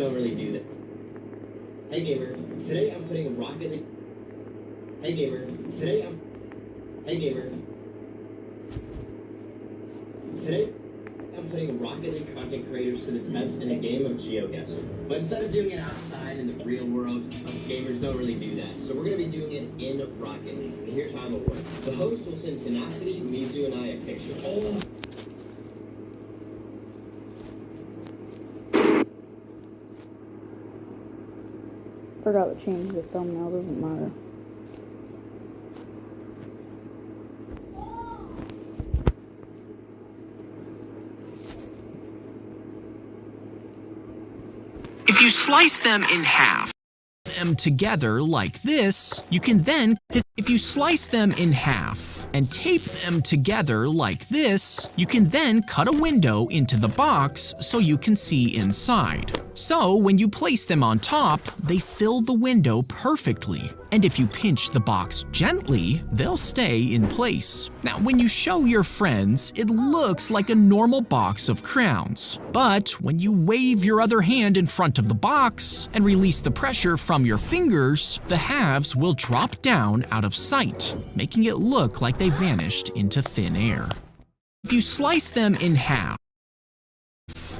don't really do that. Hey gamer, today I'm putting a Rocket League. Hey gamer, today I'm putting Rocket League content creators to the test in a game of GeoGuessr. But instead of doing it outside in the real world, us gamers don't really do that. So we're going to be doing it in Rocket League. And here's how it'll work. The host will send Tenacity, Mizu, and I a picture. Forgot to change the thumbnail, doesn't matter. If you slice them in half, them together like this, you can then, if you slice them in half and tape them together like this, you can then cut a window into the box so you can see inside. So when you place them on top, they fill the window perfectly. And if you pinch the box gently, they'll stay in place. Now, when you show your friends, it looks like a normal box of crowns. But when you wave your other hand in front of the box and release the pressure from your fingers, the halves will drop down out of sight, making it look like they vanished into thin air. If you slice them in half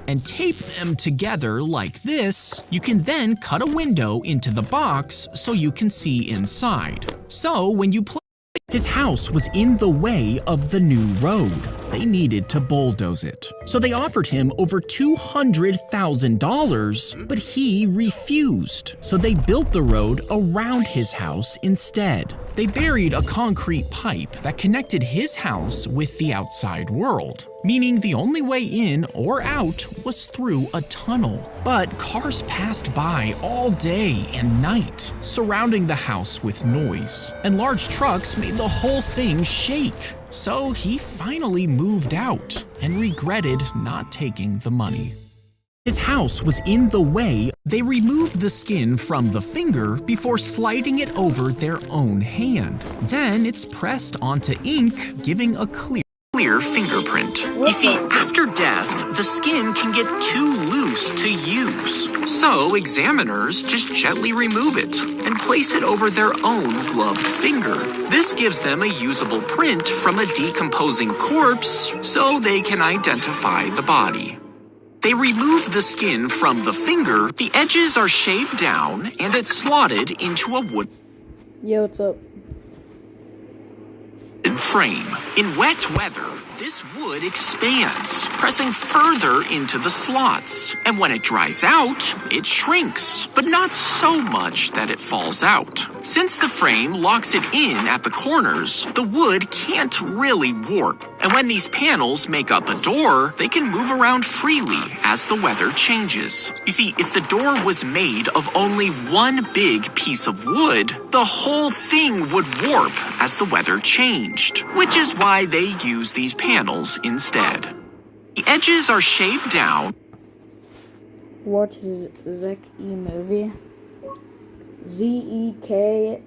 and tape them together like this, you can then cut a window into the box so you can see inside. So when you his house was in the way of the new road. They needed to bulldoze it. So they offered him over $200,000, but he refused. So they built the road around his house instead. They buried a concrete pipe that connected his house with the outside world, meaning the only way in or out was through a tunnel. But cars passed by all day and night, surrounding the house with noise, and large trucks made the whole thing shake. So he finally moved out and regretted not taking the money. His house was in the way. They removed the skin from the finger before sliding it over their own hand. Then it's pressed onto ink, giving a clear fingerprint. You see, after death, the skin can get too loose to use. So examiners just gently remove it and place it over their own gloved finger. This gives them a usable print from a decomposing corpse so they can identify the body. They remove the skin from the finger, the edges are shaved down, and it's slotted into a wooden Yo, what's up? frame. In wet weather, this wood expands, pressing further into the slots. And when it dries out, it shrinks, but not so much that it falls out. Since the frame locks it in at the corners, the wood can't really warp. And when these panels make up a door, they can move around freely as the weather changes. You see, if the door was made of only one big piece of wood, the whole thing would warp as the weather changed, which is why they use these panels instead. The edges are shaved down. Watch Zek E movie. ZEKEMOVIE.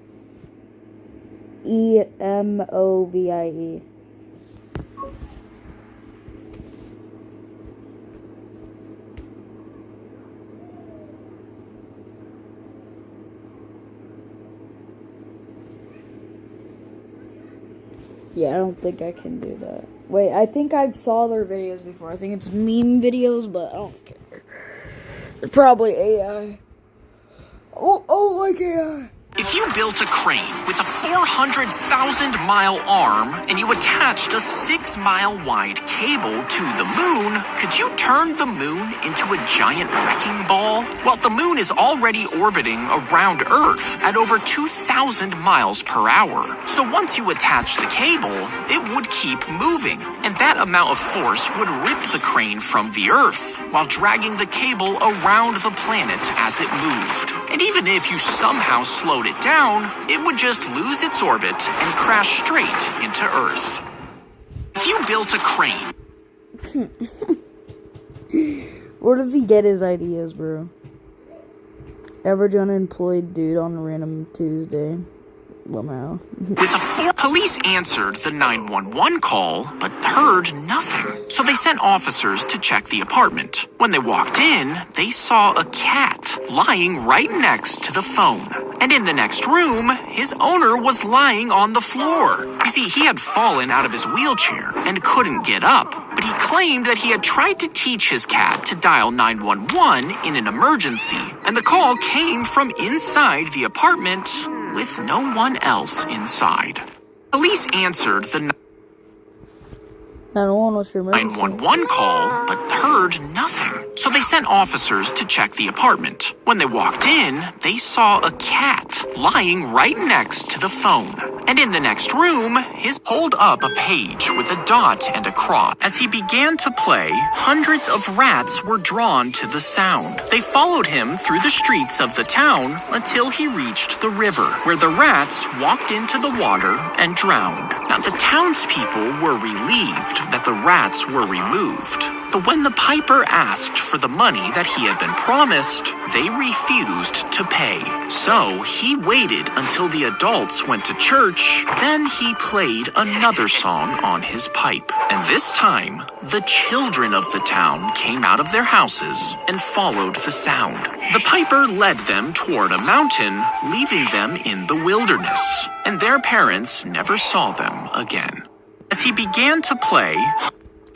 Yeah, I don't think I can do that. Wait, I think I saw their videos before. I think it's meme videos, but I don't care. They're probably AI. Oh, like AI. If you built a crane with a 400,000-mile arm and you attached a 6-mile-wide cable to the moon, could you turn the moon into a giant wrecking ball? Well, the moon is already orbiting around Earth at over 2,000 miles per hour. So once you attach the cable, it would keep moving, and that amount of force would rip the crane from the Earth while dragging the cable around the planet as it moved. And even if you somehow slowed it down, it would just lose its orbit and crash straight into Earth. If you built a crane... Where does he get his ideas, bro? Average unemployed dude on a random Tuesday. Lamau. Police answered the 911 call, but heard nothing. So they sent officers to check the apartment. When they walked in, they saw a cat lying right next to the phone. And in the next room, his owner was lying on the floor. You see, he had fallen out of his wheelchair and couldn't get up. But he claimed that he had tried to teach his cat to dial 911 in an emergency. And the call came from inside the apartment with no one else inside. Police answered the 911 call, but heard nothing. So they sent officers to check the apartment. When they walked in, they saw a cat lying right next to the phone. And in the next room, his pulled up a page with a dot and a cross. As he began to play, hundreds of rats were drawn to the sound. They followed him through the streets of the town until he reached the river, where the rats walked into the water and drowned. Now, the townspeople were relieved that the rats were removed. But when the piper asked for the money that he had been promised, they refused to pay. So he waited until the adults went to church, then he played another song on his pipe. And this time, the children of the town came out of their houses and followed the sound. The piper led them toward a mountain, leaving them in the wilderness, and their parents never saw them again. As he began to play,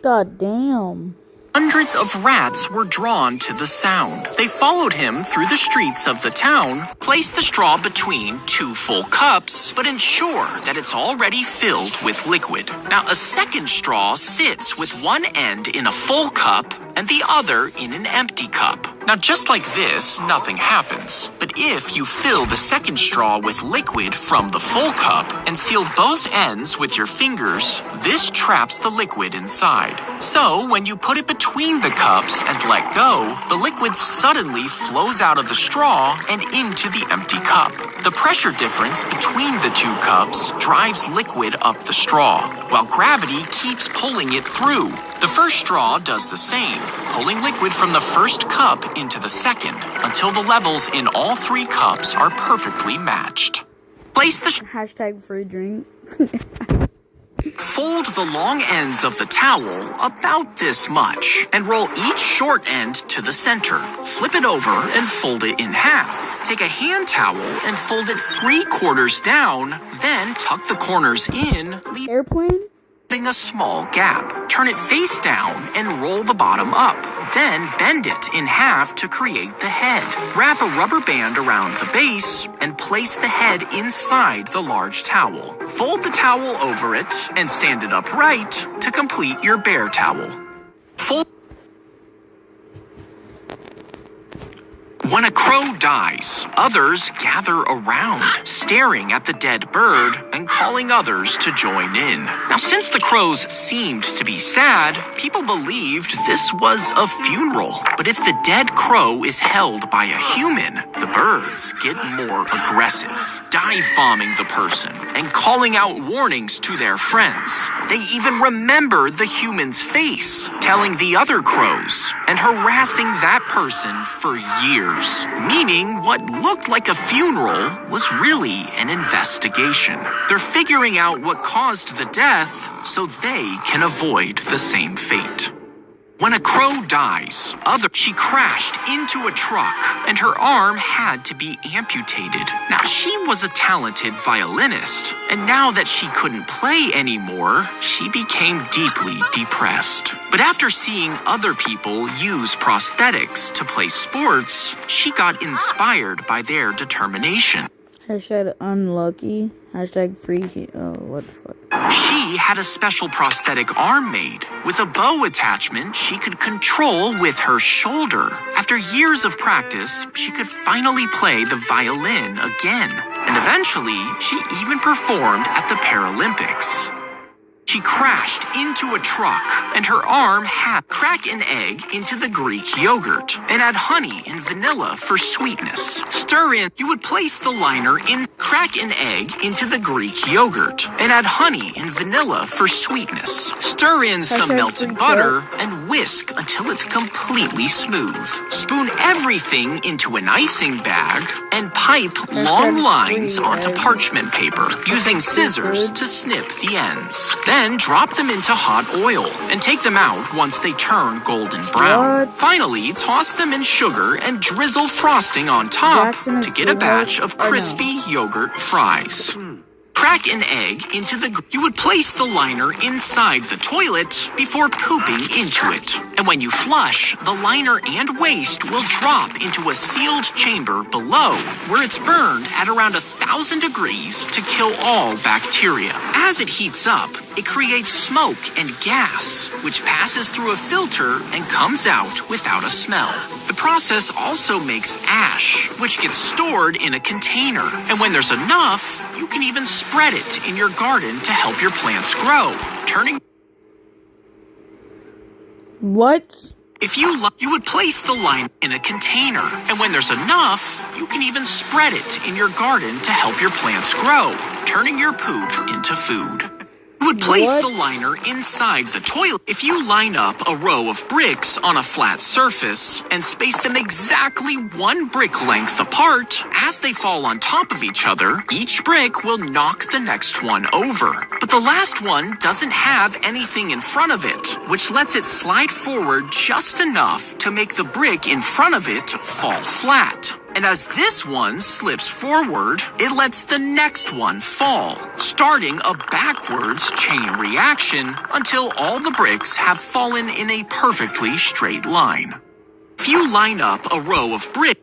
God damn. hundreds of rats were drawn to the sound. They followed him through the streets of the town, place the straw between two full cups, but ensure that it's already filled with liquid. Now, a second straw sits with one end in a full cup and the other in an empty cup. Now, just like this, nothing happens. But if you fill the second straw with liquid from the full cup and seal both ends with your fingers, this traps the liquid inside. So, when you put it between the cups and let go, the liquid suddenly flows out of the straw and into the empty cup. The pressure difference between the two cups drives liquid up the straw, while gravity keeps pulling it through. The first straw does the same, pulling liquid from the first cup into the second, until the levels in all three cups are perfectly matched. Place the Hashtag free drink. Fold the long ends of the towel about this much and roll each short end to the center. Flip it over and fold it in half. Take a hand towel and fold it 3/4 down, then tuck the corners in, Airplane? leaving a small gap. Turn it face down and roll the bottom up. Then bend it in half to create the head. Wrap a rubber band around the base and place the head inside the large towel. Fold the towel over it and stand it upright to complete your bear towel. When a crow dies, others gather around, staring at the dead bird and calling others to join in. Now, since the crows seemed to be sad, people believed this was a funeral. But if the dead crow is held by a human, the birds get more aggressive, dive-bombing the person and calling out warnings to their friends. They even remember the human's face, telling the other crows, and harassing that person for years. Meaning what looked like a funeral was really an investigation. They're figuring out what caused the death so they can avoid the same fate. When a crow dies, she crashed into a truck and her arm had to be amputated. Now, she was a talented violinist, and now that she couldn't play anymore, she became deeply depressed. But after seeing other people use prosthetics to play sports, she got inspired by their determination. Hashtag unlucky. Hashtag free. Oh, what the fuck. She had a special prosthetic arm made. With a bow attachment she could control with her shoulder. After years of practice, she could finally play the violin again. And eventually, she even performed at the Paralympics. She crashed into a truck, and her arm had crack an egg into the Greek yogurt, and add honey and vanilla for sweetness. Stir in, you would place the liner in, crack an egg into the Greek yogurt, and add honey and vanilla for sweetness. Stir in some melted butter, and whisk until it's completely smooth. Spoon everything into an icing bag, and pipe long lines onto parchment paper, using scissors to snip the ends. Then drop them into hot oil and take them out once they turn golden brown. Finally, toss them in sugar and drizzle frosting on top to get a batch of crispy yogurt fries. Crack an egg into the... You would place the liner inside the toilet before pooping into it. And when you flush, the liner and waste will drop into a sealed chamber below, where it's burned at around 1,000 degrees to kill all bacteria. As it heats up, it creates smoke and gas, which passes through a filter and comes out without a smell. The process also makes ash, which gets stored in a container. And when there's enough, you can even spread it in your garden to help your plants grow, turning... What? If you would place the liner in a container, and when there's enough, you can even spread it in your garden to help your plants grow, turning your poop into food. You would place the liner inside the toilet. If you line up a row of bricks on a flat surface and space them exactly 1 brick length apart, as they fall on top of each other, each brick will knock the next one over. But the last one doesn't have anything in front of it, which lets it slide forward just enough to make the brick in front of it fall flat. And as this one slips forward, it lets the next one fall, starting a backwards chain reaction until all the bricks have fallen in a perfectly straight line. If you line up a row of bricks...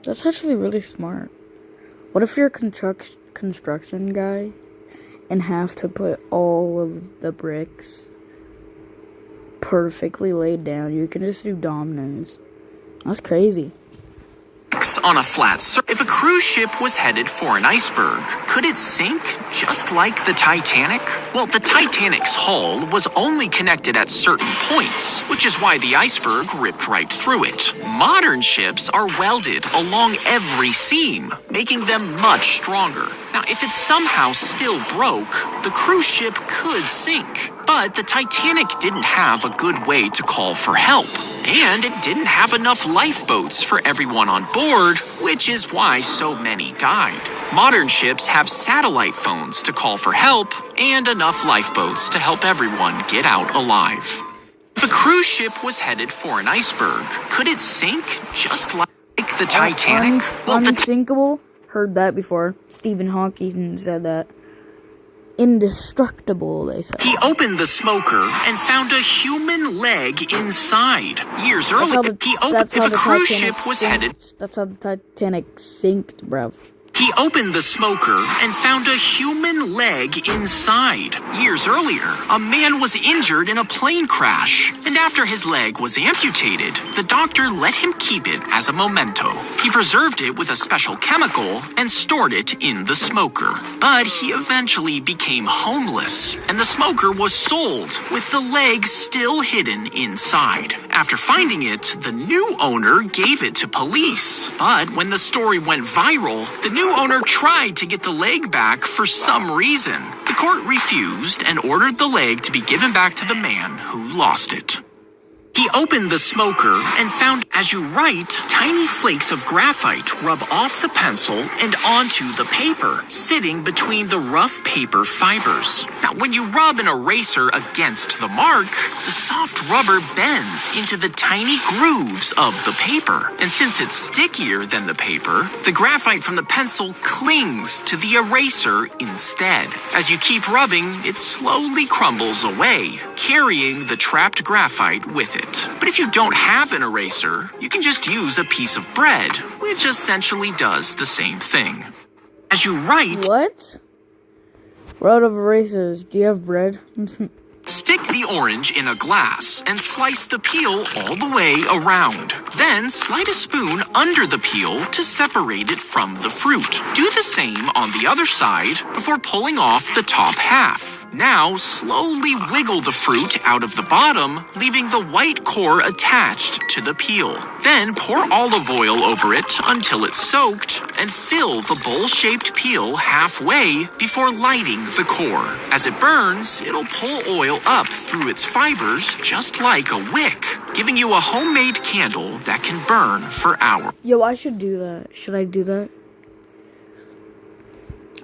That's actually really smart. What if you're a construction guy and have to put all of the bricks perfectly laid down? You can just do dominoes. That's crazy. On a flat surface. If a cruise ship was headed for an iceberg, could it sink just like the Titanic? Well, the Titanic's hull was only connected at certain points, which is why the iceberg ripped right through it. Modern ships are welded along every seam, making them much stronger. Now, if it somehow still broke, the cruise ship could sink. But the Titanic didn't have a good way to call for help, and it didn't have enough lifeboats for everyone on board, which is why so many died. Modern ships have satellite phones to call for help, and enough lifeboats to help everyone get out alive. If a cruise ship was headed for an iceberg, could it sink just like the Titanic? Unsinkable? Heard that before. Stephen Hawking said that. Indestructible, they said. He opened the smoker and found a human leg inside. Years earlier, if a cruise ship was headed... That's how the Titanic sinked, bruv. He opened the smoker and found a human leg inside. Years earlier, a man was injured in a plane crash, and after his leg was amputated, the doctor let him keep it as a memento. He preserved it with a special chemical and stored it in the smoker. But he eventually became homeless, and the smoker was sold with the leg still hidden inside. After finding it, the new owner gave it to police. But when the story went viral, the new owner tried to get the leg back for some reason. The court refused and ordered the leg to be given back to the man who lost it. He opened the smoker and found, as you write, tiny flakes of graphite rub off the pencil and onto the paper, sitting between the rough paper fibers. Now, when you rub an eraser against the mark, the soft rubber bends into the tiny grooves of the paper. And since it's stickier than the paper, the graphite from the pencil clings to the eraser instead. As you keep rubbing, it slowly crumbles away, carrying the trapped graphite with it. But if you don't have an eraser, you can just use a piece of bread, which essentially does the same thing. As you write... What? We're out of erasers. Do you have bread? Stick the orange in a glass and slice the peel all the way around. Then slide a spoon under the peel to separate it from the fruit. Do the same on the other side before pulling off the top half. Now, slowly wiggle the fruit out of the bottom, leaving the white core attached to the peel. Then pour olive oil over it until it's soaked, and fill the bowl-shaped peel halfway before lighting the core. As it burns, it'll pull oil up through its fibers just like a wick, giving you a homemade candle that can burn for hours. Yo, I should do that. Should I do that?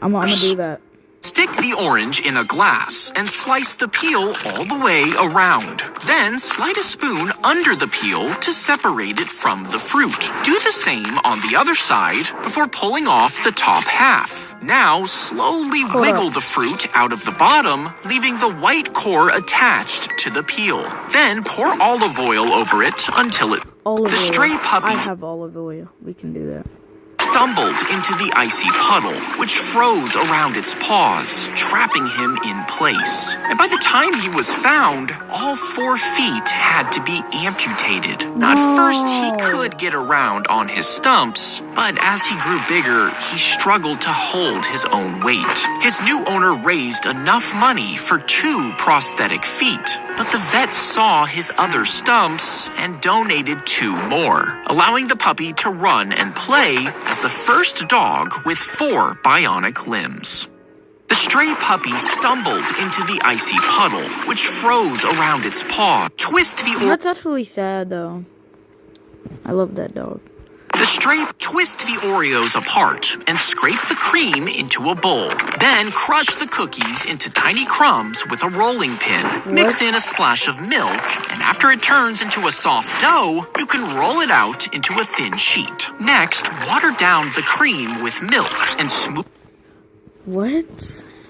I'm gonna do that. Stick the orange in a glass and slice the peel all the way around. Then slide a spoon under the peel to separate it from the fruit. Do the same on the other side before pulling off the top half. Now slowly wiggle the fruit out of the bottom, leaving the white core attached to the peel. Then pour olive oil over it until it... Olive The oil. stray puppy I have olive oil. We can do that. stumbled into the icy puddle, which froze around its paws, trapping him in place. And by the time he was found, all 4 feet had to be amputated. Now, at first, he could get around on his stumps, but as he grew bigger, he struggled to hold his own weight. His new owner raised enough money for 2 prosthetic feet, but the vet saw his other stumps and donated 2 more, allowing the puppy to run and play as the first dog with 4 bionic limbs. The stray puppy stumbled into the icy puddle, which froze around its paw. That's actually sad, though. I love that dog. The stray twist the Oreos apart and scrape the cream into a bowl. Then crush the cookies into tiny crumbs with a rolling pin. Mix in a splash of milk, and after it turns into a soft dough, you can roll it out into a thin sheet. Next, water down the cream with milk and smooth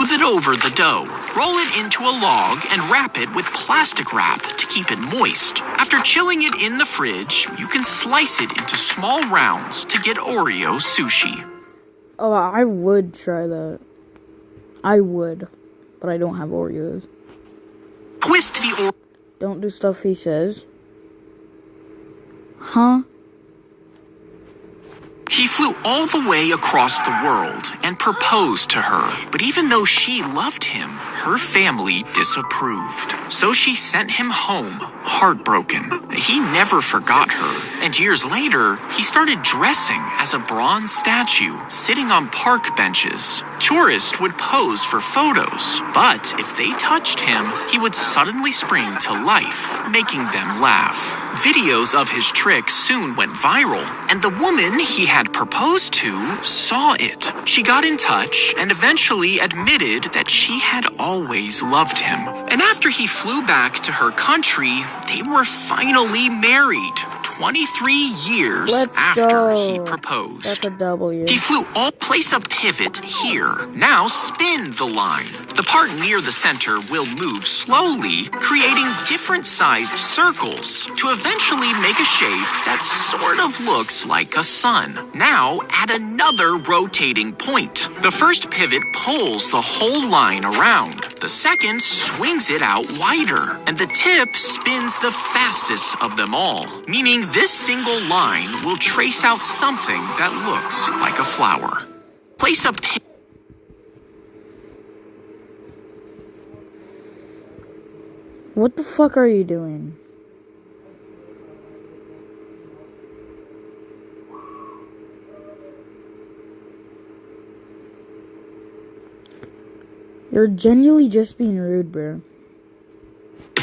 it over the dough. Roll it into a log and wrap it with plastic wrap to keep it moist. After chilling it in the fridge, you can slice it into small rounds to get Oreo sushi. Oh, I would try that. I would, but I don't have Oreos. Twist the Oreo. Don't do stuff he says. Huh? He flew all the way across the world and proposed to her. But even though she loved him, her family disapproved. So she sent him home, heartbroken. He never forgot her. And years later, he started dressing as a bronze statue, sitting on park benches. Tourists would pose for photos, but if they touched him, he would suddenly spring to life, making them laugh. Videos of his trick soon went viral, and the woman he had proposed to saw it. She got in touch and eventually admitted that she had always loved him. And after he flew back to her country, they were finally married. 23 years after he proposed. That's a W. He flew place a pivot here. Now spin the line. The part near the center will move slowly, creating different sized circles to eventually make a shape that sort of looks like a sun. Now add another rotating point. The first pivot pulls the whole line around. The second swings it out wider, and the tip spins the fastest of them all, meaning this single line will trace out something that looks like a flower. Place a pin. What the fuck are you doing? You're genuinely just being rude, bro.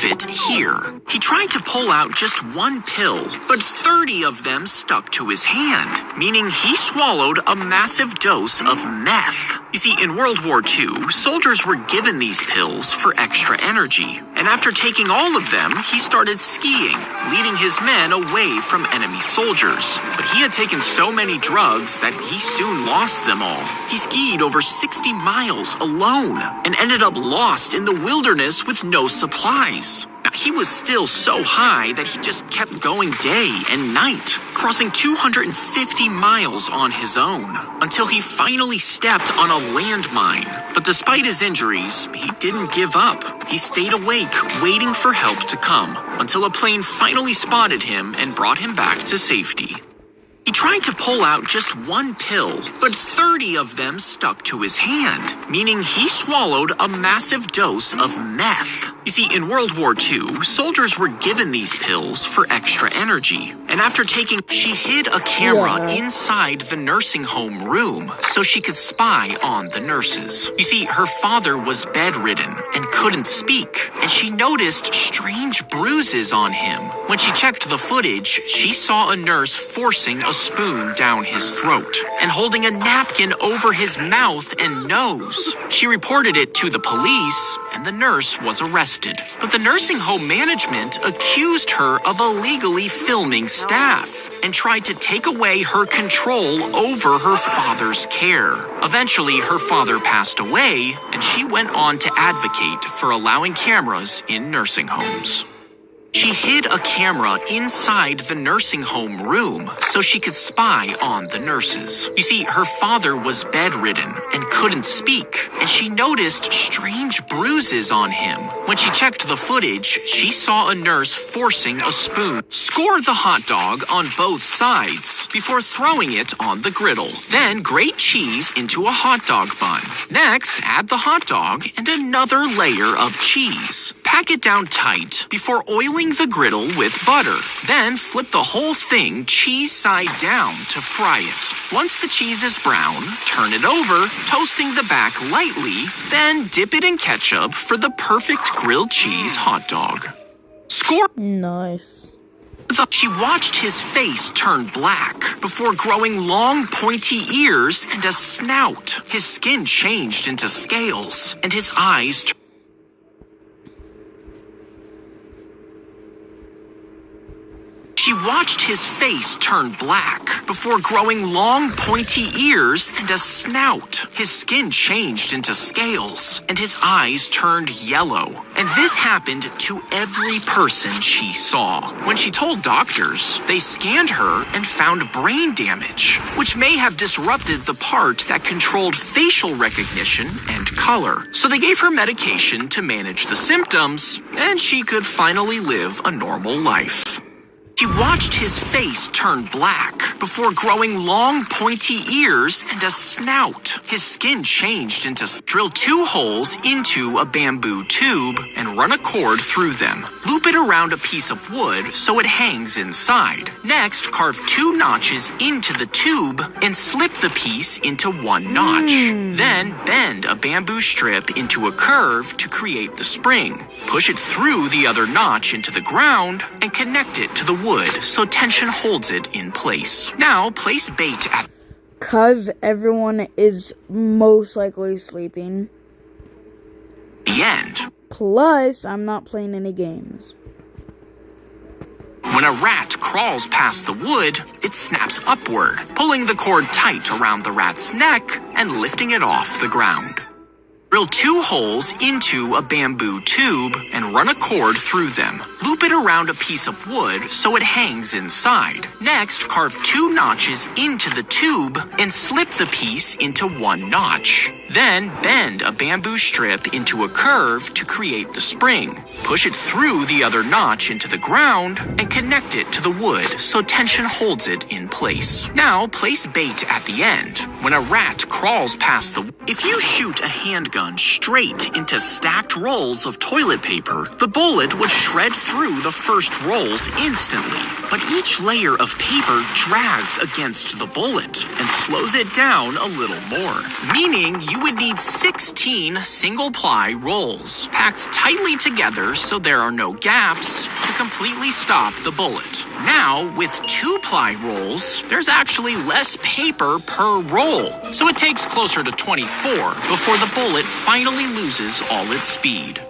It here. He tried to pull out just 1 pill, but 30 of them stuck to his hand, meaning he swallowed a massive dose of meth. You see, in World War II, soldiers were given these pills for extra energy, and after taking all of them, he started skiing, leading his men away from enemy soldiers. But he had taken so many drugs that he soon lost them all. He skied over 60 miles alone and ended up lost in the wilderness with no supplies. Now, he was still so high that he just kept going day and night, crossing 250 miles on his own, until he finally stepped on a landmine. But despite his injuries, he didn't give up. He stayed awake, waiting for help to come, until a plane finally spotted him and brought him back to safety. He tried to pull out just one pill, but 30 of them stuck to his hand, meaning he swallowed a massive dose of meth. You see, in World War II, soldiers were given these pills for extra energy. And after taking, she hid a camera inside the nursing home room so she could spy on the nurses. You see, her father was bedridden and couldn't speak, and she noticed strange bruises on him. When she checked the footage, she saw a nurse forcing a spoon down his throat and holding a napkin over his mouth and nose. She reported it to the police, and the nurse was arrested. But the nursing home management accused her of illegally filming staff and tried to take away her control over her father's care. Eventually, her father passed away, and she went on to advocate for allowing cameras in nursing homes. She hid a camera inside the nursing home room so she could spy on the nurses. You see, her father was bedridden and couldn't speak, and she noticed strange bruises on him. When she checked the footage, she saw a nurse forcing a spoon score the hot dog on both sides before throwing it on the griddle. Then grate cheese into a hot dog bun. Next, add the hot dog and another layer of cheese. Pack it down tight before oiling the griddle with butter. Then flip the whole thing cheese side down to fry it. Once the cheese is brown, turn it over, toasting the back lightly, then dip it in ketchup for the perfect grilled cheese hot dog. Score. Nice. She watched his face turn black before growing long, pointy ears and a snout. His skin changed into scales, and his eyes She watched his face turn black before growing long, pointy ears and a snout. His skin changed into scales, and his eyes turned yellow. And this happened to every person she saw. When she told doctors, they scanned her and found brain damage, which may have disrupted the part that controlled facial recognition and color. So they gave her medication to manage the symptoms, and she could finally live a normal life. She watched his face turn black before growing long, pointy ears and a snout. His skin changed into drill 2 holes into a bamboo tube and run a cord through them. Loop it around a piece of wood so it hangs inside. Next, carve 2 notches into the tube and slip the piece into 1 notch. Then bend a bamboo strip into a curve to create the spring. Push it through the other notch into the ground and connect it to the wood so tension holds it in place. Now place bait at 'Cause everyone is most likely sleeping. the end. Plus, I'm not playing any games. When a rat crawls past the wood, it snaps upward, pulling the cord tight around the rat's neck and lifting it off the ground. Drill 2 holes into a bamboo tube and run a cord through them. Loop it around a piece of wood so it hangs inside. Next, carve 2 notches into the tube and slip the piece into 1 notch. Then bend a bamboo strip into a curve to create the spring. Push it through the other notch into the ground and connect it to the wood so tension holds it in place. Now place bait at the end. When a rat crawls past the... If you shoot a handgun straight into stacked rolls of toilet paper, the bullet would shred through the first rolls instantly. But each layer of paper drags against the bullet and slows it down a little more, meaning you would need 16 single-ply rolls, packed tightly together so there are no gaps to completely stop the bullet. Now, with 2-ply rolls, there's actually less paper per roll, so it takes closer to 24 before the bullet finally loses all its speed.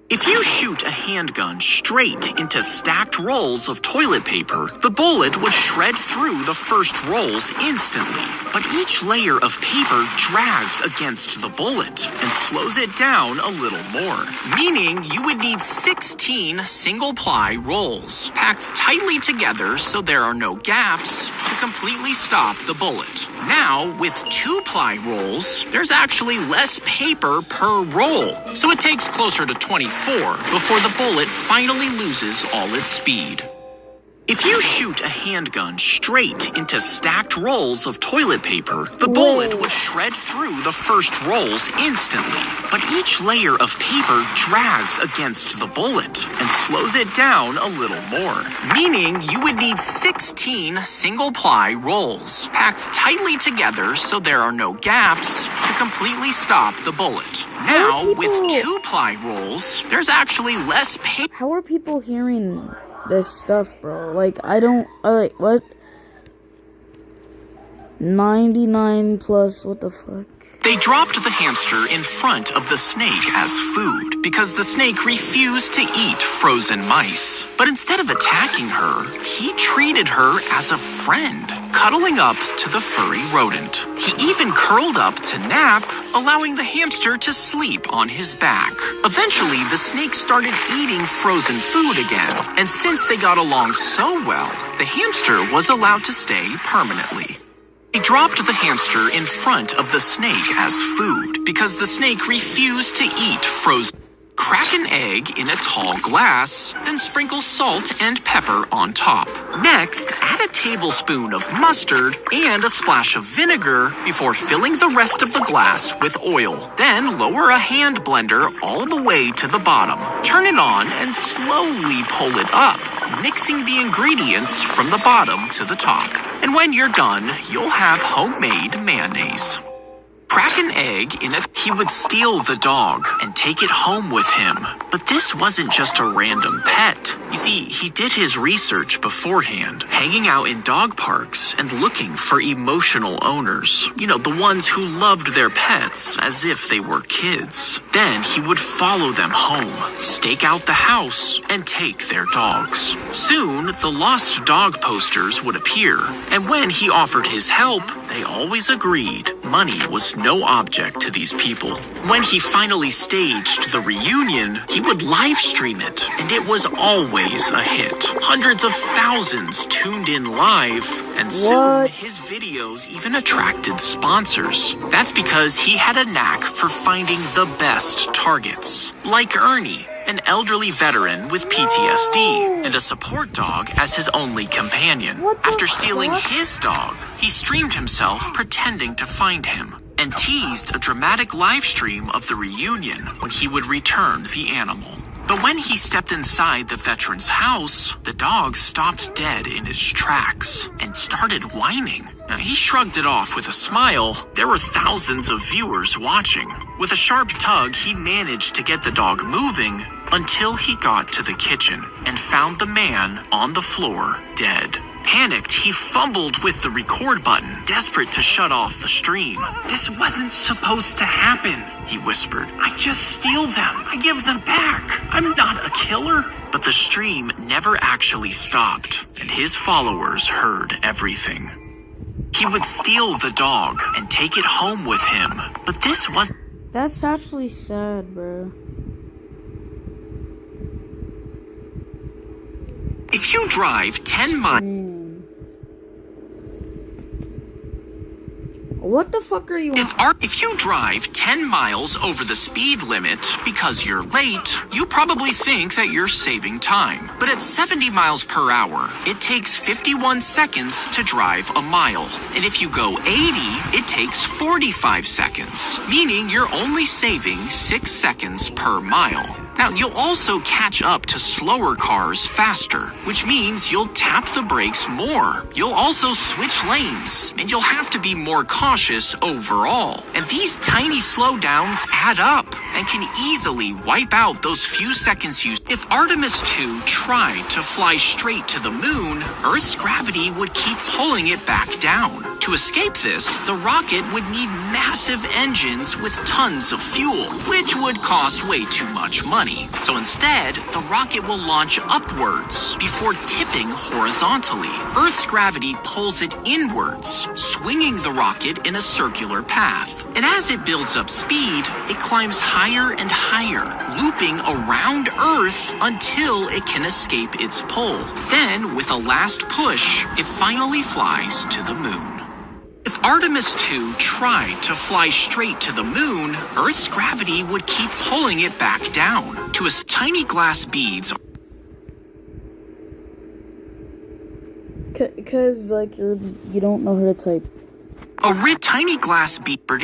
If you shoot a handgun straight into stacked rolls of toilet paper, the bullet would shred through the first rolls instantly. But each layer of paper drags against the bullet and slows it down a little more, meaning you would need 16 single-ply rolls, packed tightly together so there are no gaps to completely stop the bullet. Now, with 2-ply rolls, there's actually less paper per roll, so it takes closer to 24 before the bullet finally loses all its speed. If you shoot a handgun straight into stacked rolls of toilet paper, the bullet would shred through the first rolls instantly. But each layer of paper drags against the bullet and slows it down a little more, meaning you would need 16 single-ply rolls, packed tightly together so there are no gaps to completely stop the bullet. Now, with 2-ply rolls, there's actually less paper. How are people hearing this stuff, bro? Like, I don't, like, what? 99 plus, what the fuck? They dropped the hamster in front of the snake as food because the snake refused to eat frozen mice. But instead of attacking her, he treated her as a friend, cuddling up to the furry rodent. He even curled up to nap, allowing the hamster to sleep on his back. Eventually, the snake started eating frozen food again, and since they got along so well, the hamster was allowed to stay permanently. They dropped the hamster in front of the snake as food because the snake refused to eat frozen. Crack an egg in a tall glass, then sprinkle salt and pepper on top. Next, add a tablespoon of mustard and a splash of vinegar before filling the rest of the glass with oil. Then lower a hand blender all the way to the bottom. Turn it on and slowly pull it up, mixing the ingredients from the bottom to the top. And when you're done, you'll have homemade mayonnaise. Crack an egg in a... He would steal the dog and take it home with him. But this wasn't just a random pet. You see, he did his research beforehand, hanging out in dog parks and looking for emotional owners. You know, the ones who loved their pets as if they were kids. Then he would follow them home, stake out the house, and take their dogs. Soon, the lost dog posters would appear, and when he offered his help, they always agreed money was no object to these people. When he finally staged the reunion, he would live stream it, and it was always a hit. Hundreds of thousands tuned in live, and soon his videos even attracted sponsors. That's because he had a knack for finding the best targets, like Ernie, an elderly veteran with PTSD, and a support dog as his only companion. After stealing his dog, he streamed himself pretending to find him, and teased a dramatic live stream of the reunion when he would return the animal. But when he stepped inside the veteran's house, the dog stopped dead in its tracks and started whining. Now, he shrugged it off with a smile. There were thousands of viewers watching. With a sharp tug, he managed to get the dog moving until he got to the kitchen and found the man on the floor, dead. Panicked, he fumbled with the record button, desperate to shut off the stream. "This wasn't supposed to happen," he whispered. "I just steal them. I give them back. I'm not a killer." But the stream never actually stopped, and his followers heard everything. He would steal the dog and take it home with him, but this was... That's actually sad, bro. If you drive 10 miles... What the fuck are you on? If you drive 10 miles over the speed limit because you're late, you probably think that you're saving time. But at 70 miles per hour, it takes 51 seconds to drive a mile. And if you go 80, it takes 45 seconds, meaning you're only saving 6 seconds per mile. Now, you'll also catch up to slower cars faster, which means you'll tap the brakes more. You'll also switch lanes, and you'll have to be more cautious overall. And these tiny slowdowns add up and can easily wipe out those few seconds you... If Artemis 2 tried to fly straight to the moon, Earth's gravity would keep pulling it back down. To escape this, the rocket would need massive engines with tons of fuel, which would cost way too much money. So instead, the rocket will launch upwards before tipping horizontally. Earth's gravity pulls it inwards, swinging the rocket in a circular path. And as it builds up speed, it climbs higher and higher, looping around Earth until it can escape its pull. Then, with a last push, it finally flies to the moon. If Artemis 2 tried to fly straight to the moon, Earth's gravity would keep pulling it back down to tiny glass beads. Because like you don't know how to type. A tiny glass beaker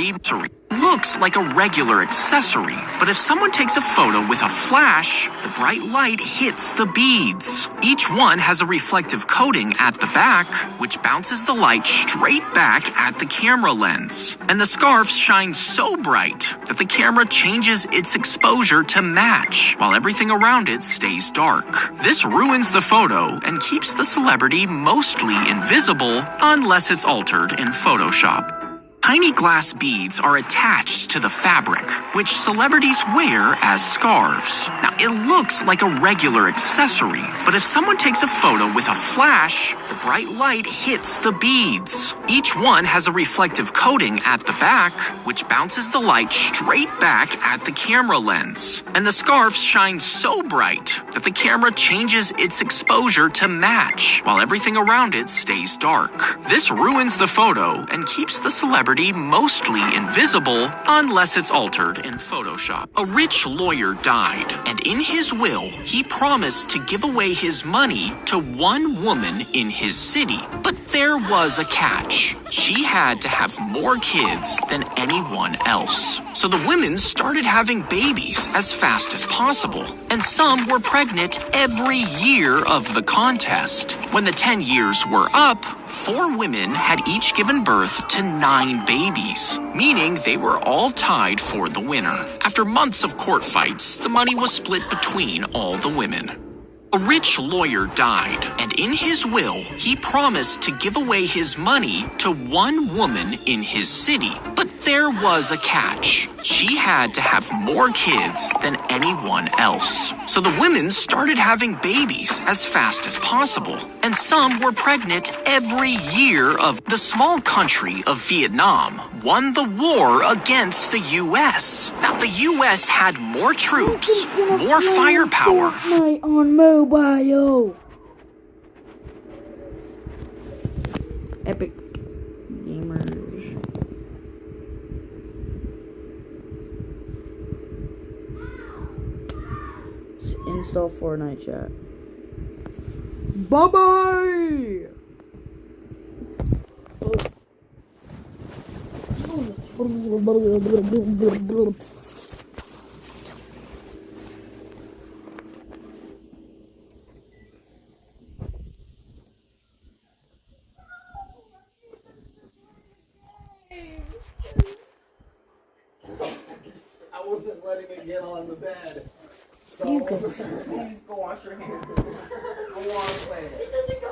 looks like a regular accessory, but if someone takes a photo with a flash, the bright light hits the beads. Each one has a reflective coating at the back, which bounces the light straight back at the camera lens. And the scarf shines so bright that the camera changes its exposure to match, while everything around it stays dark. This ruins the photo and keeps the celebrity mostly invisible unless it's altered in Photoshop. Tiny glass beads are attached to the fabric, which celebrities wear as scarves. Now, it looks like a regular accessory, but if someone takes a photo with a flash, the bright light hits the beads. Each one has a reflective coating at the back, which bounces the light straight back at the camera lens. And the scarf shines so bright that the camera changes its exposure to match, while everything around it stays dark. This ruins the photo and keeps the celebrity mostly invisible unless it's altered in Photoshop. A rich lawyer died, and in his will, he promised to give away his money to one woman in his city. But there was a catch. She had to have more kids than anyone else. So the women started having babies as fast as possible, and some were pregnant every year of the contest. When the 10 years were up, 4 women had each given birth to 9 babies, meaning they were all tied for the winner. After months of court fights, the money was split between all the women. A rich lawyer died, and in his will, he promised to give away his money to one woman in his city. But there was a catch. She had to have more kids than anyone else. So the women started having babies as fast as possible, and some were pregnant every year. Of the small country of Vietnam won the war against the U.S. Now, the U.S. had more troops, more firepower. Fortnite on mobile. Epic Gamers. Install Fortnite chat. Bye bye. I wasn't letting it get on the bed. So You could. please go wash your hands. I want to play it.